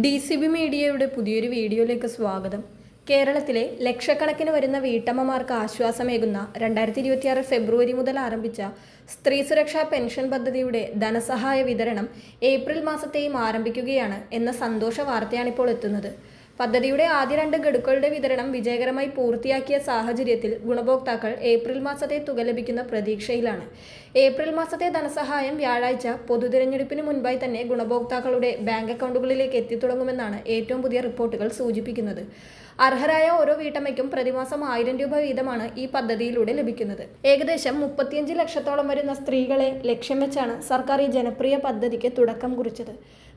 DCB മീഡിയയുടെ പുതിയൊരു വീഡിയോയിലേക്ക് സ്വാഗതം. കേരളത്തിലെ ലക്ഷക്കണക്കിന് വരുന്ന വീട്ടമ്മമാർക്ക് ആശ്വാസമേകുന്ന 2026 ഫെബ്രുവരി മുതൽ ആരംഭിച്ച സ്ത്രീ സുരക്ഷാ പെൻഷൻ പദ്ധതിയുടെ ധനസഹായ വിതരണം ഏപ്രിൽ മാസത്തെയും ആരംഭിക്കുകയാണ് എന്ന സന്തോഷ വാർത്തയാണിപ്പോൾ എത്തുന്നത്. പദ്ധതിയുടെ ആദ്യ 2 ഗഡുക്കളുടെ വിതരണം വിജയകരമായി പൂർത്തിയാക്കിയ സാഹചര്യത്തിൽ ഗുണഭോക്താക്കൾ ഏപ്രിൽ മാസത്തെ തുക ലഭിക്കുന്ന പ്രതീക്ഷയിലാണ്. ഏപ്രിൽ മാസത്തെ ധനസഹായം വ്യാഴാഴ്ച പൊതുതിരഞ്ഞെടുപ്പിന് മുൻപായി തന്നെ ഗുണഭോക്താക്കളുടെ ബാങ്ക് അക്കൗണ്ടുകളിലേക്ക് എത്തിത്തുടങ്ങുമെന്നാണ് ഏറ്റവും പുതിയ റിപ്പോർട്ടുകൾ സൂചിപ്പിക്കുന്നത്. അർഹരായ ഓരോ വീട്ടമ്മയ്ക്കും പ്രതിമാസം 1000 രൂപ വീതമാണ് ഈ പദ്ധതിയിലൂടെ ലഭിക്കുന്നത്. ഏകദേശം 35 ലക്ഷത്തോളം വരുന്ന സ്ത്രീകളെ ലക്ഷ്യം വെച്ചാണ് സർക്കാർ ഈ ജനപ്രിയ പദ്ധതിക്ക് തുടക്കം കുറിച്ചത്.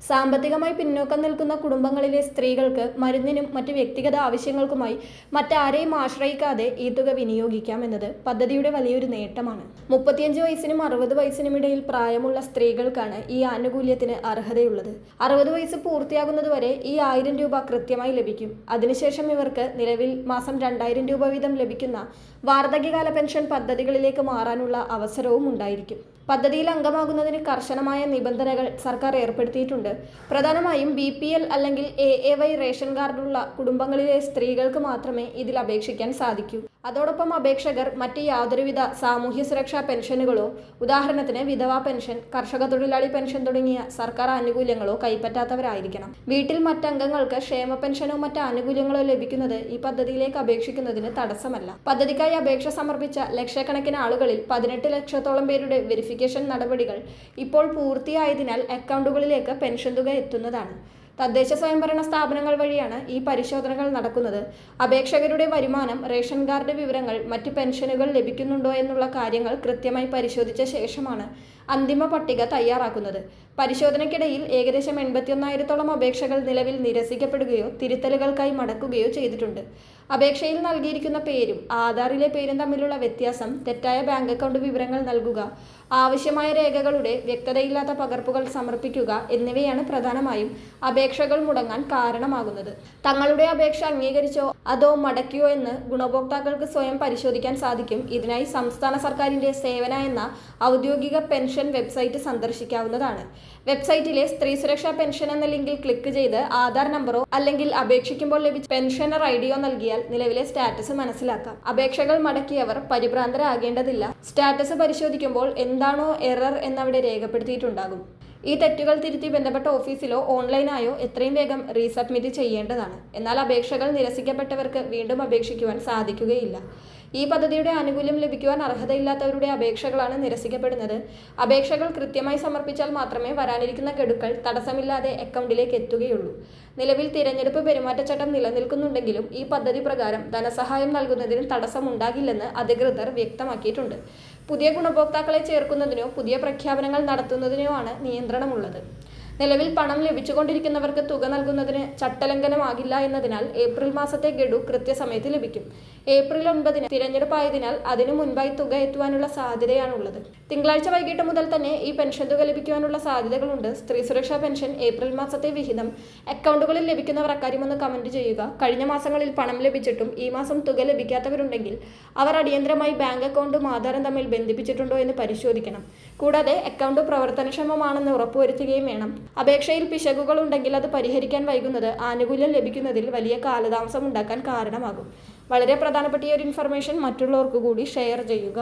സാമ്പത്തികമായി പിന്നോക്കം നിൽക്കുന്ന കുടുംബങ്ങളിലെ സ്ത്രീകൾക്ക് മരുന്നിനും മറ്റ് വ്യക്തിഗത ആവശ്യങ്ങൾക്കുമായി മറ്റാരെയും ആശ്രയിക്കാതെ ഈ തുക വിനിയോഗിക്കാമെന്നത് പദ്ധതിയുടെ വലിയൊരു നേട്ടമാണ്. 35 വയസ്സിനും 60 വയസ്സിനും ഇടയിൽ പ്രായമുള്ള സ്ത്രീകൾക്കാണ് ഈ ആനുകൂല്യത്തിന് അർഹതയുള്ളത്. 60 വയസ്സ് പൂർത്തിയാകുന്നതുവരെ ഈ 1000 രൂപ കൃത്യമായി ലഭിക്കും. അതിനുശേഷം ഇവർക്ക് നിലവിൽ മാസം 2000 രൂപ വീതം ലഭിക്കുന്ന വാർദ്ധക്യകാല പെൻഷൻ പദ്ധതികളിലേക്ക് മാറാനുള്ള അവസരവും ഉണ്ടായിരിക്കും. പദ്ധതിയിൽ അംഗമാകുന്നതിന് കർശനമായ നിബന്ധനകൾ സർക്കാർ ഏർപ്പെടുത്തിയിട്ടുണ്ട്. പ്രധാനമായും BPL അല്ലെങ്കിൽ AAY റേഷൻ കാർഡുള്ള കുടുംബങ്ങളിലെ സ്ത്രീകൾക്ക് മാത്രമേ ഇതിൽ അപേക്ഷിക്കാൻ സാധിക്കൂ. അതോടൊപ്പം അപേക്ഷകർ മറ്റ് യാതൊരുവിധ സാമൂഹ്യ സുരക്ഷാ പെൻഷനുകളോ, ഉദാഹരണത്തിന് വിധവാ പെൻഷൻ, കർഷക തൊഴിലാളി പെൻഷൻ തുടങ്ങിയ സർക്കാർ ആനുകൂല്യങ്ങളോ കൈപ്പറ്റാത്തവരായിരിക്കണം. വീട്ടിൽ മറ്റംഗങ്ങൾക്ക് ക്ഷേമ പെൻഷനോ മറ്റ് ആനുകൂല്യങ്ങളോ ലഭിക്കുന്നത് ഈ പദ്ധതിയിലേക്ക് അപേക്ഷിക്കുന്നതിന് തടസ്സമല്ല. പദ്ധതിക്കായി അപേക്ഷ സമർപ്പിച്ച ലക്ഷക്കണക്കിന് ആളുകളിൽ 18 ലക്ഷത്തോളം പേരുടെ വെരിഫിക്കേഷൻ നടപടികൾ ഇപ്പോൾ പൂർത്തിയായതിനാൽ അക്കൗണ്ടുകളിലേക്ക് പെൻഷൻ തുക എത്തുന്നതാണ്. തദ്ദേശ സ്വയംഭരണ സ്ഥാപനങ്ങൾ വഴിയാണ് ഈ പരിശോധനകൾ നടക്കുന്നത്. അപേക്ഷകരുടെ വരുമാനം, റേഷൻ കാർഡ് വിവരങ്ങൾ, മറ്റ് പെൻഷനുകൾ ലഭിക്കുന്നുണ്ടോ എന്നുള്ള കാര്യങ്ങൾ കൃത്യമായി പരിശോധിച്ച ശേഷമാണ് അന്തിമ പട്ടിക തയ്യാറാക്കുന്നത്. പരിശോധനയ്ക്കിടയിൽ ഏകദേശം 81,000-ഓളം അപേക്ഷകൾ നിലവിൽ നിരസിക്കപ്പെടുകയോ തിരുത്തലുകൾക്കായി മടക്കുകയോ ചെയ്തിട്ടുണ്ട്. അപേക്ഷയിൽ നൽകിയിരിക്കുന്ന പേരും ആധാറിലെ പേരും തമ്മിലുള്ള വ്യത്യാസം, തെറ്റായ ബാങ്ക് അക്കൗണ്ട് വിവരങ്ങൾ നൽകുക, ആവശ്യമായ രേഖകളുടെ വ്യക്തതയില്ലാത്ത പകർപ്പുകൾ സമർപ്പിക്കുക എന്നിവയാണ് പ്രധാനമായും അപേക്ഷകൾ മുടങ്ങാൻ കാരണമാകുന്നത്. തങ്ങളുടെ അപേക്ഷ അംഗീകരിച്ചോ അതോ മടക്കിയോ എന്ന് ഗുണഭോക്താക്കൾക്ക് സ്വയം പരിശോധിക്കാൻ സാധിക്കും. ഇതിനായി സംസ്ഥാന സർക്കാരിൻ്റെ സേവന എന്ന ഔദ്യോഗിക പെൻഷൻ വെബ്സൈറ്റ് സന്ദർശിക്കാവുന്നതാണ്. വെബ്സൈറ്റിലെ സ്ത്രീ സുരക്ഷാ പെൻഷൻ എന്ന ലിങ്കിൽ ക്ലിക്ക് ചെയ്ത് ആധാർ നമ്പറോ അല്ലെങ്കിൽ അപേക്ഷിക്കുമ്പോൾ ലഭിച്ച പെൻഷനർ IDയോ നൽകിയാൽ നിലവിലെ സ്റ്റാറ്റസ് മനസ്സിലാക്കാം. അപേക്ഷകൾ മടക്കിയവർ പരിഭ്രാന്തരാകേണ്ടതില്ല. സ്റ്റാറ്റസ് പരിശോധിക്കുമ്പോൾ എന്താണോ എറർ എന്നവിടെ രേഖപ്പെടുത്തിയിട്ടുണ്ടാകും. ഈ തെറ്റുകൾ തിരുത്തി ബന്ധപ്പെട്ട ഓഫീസിലോ ഓൺലൈനായോ എത്രയും വേഗം റീസബ്മിറ്റ് ചെയ്യേണ്ടതാണ്. എന്നാൽ അപേക്ഷകൾ നിരസിക്കപ്പെട്ടവർക്ക് വീണ്ടും അപേക്ഷിക്കുവാൻ സാധിക്കുകയില്ല. ഈ പദ്ധതിയുടെ ആനുകൂല്യം ലഭിക്കുവാൻ അർഹതയില്ലാത്തവരുടെ അപേക്ഷകളാണ് നിരസിക്കപ്പെടുന്നത്. അപേക്ഷകൾ കൃത്യമായി സമർപ്പിച്ചാൽ മാത്രമേ വരാനിരിക്കുന്ന ഗഡുക്കൾ തടസ്സമില്ലാതെ അക്കൗണ്ടിലേക്ക് എത്തുകയുള്ളൂ. നിലവിൽ തിരഞ്ഞെടുപ്പ് പെരുമാറ്റച്ചട്ടം നിലനിൽക്കുന്നുണ്ടെങ്കിലും ഈ പദ്ധതി പ്രകാരം ധനസഹായം നൽകുന്നതിന് തടസ്സമുണ്ടാകില്ലെന്ന് അധികൃതർ വ്യക്തമാക്കിയിട്ടുണ്ട്. പുതിയ ഗുണഭോക്താക്കളെ ചേർക്കുന്നതിനോ പുതിയ പ്രഖ്യാപനങ്ങൾ നടത്തുന്നതിനോ ആണ് നിയന്ത്രണമുള്ളത്. നിലവിൽ പണം ലഭിച്ചുകൊണ്ടിരിക്കുന്നവർക്ക് തുക നൽകുന്നതിന് ചട്ടലംഘനമാകില്ല എന്നതിനാൽ ഏപ്രിൽ മാസത്തെ ഗഡു കൃത്യസമയത്ത് ലഭിക്കും. ഏപ്രിൽ 9-ന് തിരഞ്ഞെടുപ്പായതിനാൽ അതിനു മുൻപായി തുക എത്തുവാനുള്ള സാധ്യതയാണുള്ളത്. തിങ്കളാഴ്ച വൈകിട്ട് മുതൽ തന്നെ ഈ പെൻഷൻ തുക ലഭിക്കുവാനുള്ള സാധ്യതകളുണ്ട്. സ്ത്രീ സുരക്ഷാ പെൻഷൻ ഏപ്രിൽ മാസത്തെ വിഹിതം അക്കൗണ്ടുകളിൽ ലഭിക്കുന്നവർ അക്കാര്യമൊന്ന് കമന്റ് ചെയ്യുക. കഴിഞ്ഞ മാസങ്ങളിൽ പണം ലഭിച്ചിട്ടും ഈ മാസം തുക ലഭിക്കാത്തവരുണ്ടെങ്കിൽ അവർ അടിയന്തരമായി ബാങ്ക് അക്കൗണ്ടും ആധാരം തമ്മിൽ ബന്ധിപ്പിച്ചിട്ടുണ്ടോ എന്ന് പരിശോധിക്കണം. കൂടാതെ അക്കൗണ്ട് പ്രവർത്തനക്ഷമമാണെന്ന് ഉറപ്പുവരുത്തുകയും വേണം. അപേക്ഷയിൽ പിശകുകൾ ഉണ്ടെങ്കിൽ അത് പരിഹരിക്കാൻ വൈകുന്നത് ആനുകൂല്യം ലഭിക്കുന്നതിൽ വലിയ കാലതാമസം ഉണ്ടാക്കാൻ കാരണമാകും. വളരെ പ്രധാനപ്പെട്ട ഈ ഒരു ഇൻഫർമേഷൻ മറ്റുള്ളവർക്ക് കൂടി ഷെയർ ചെയ്യുക.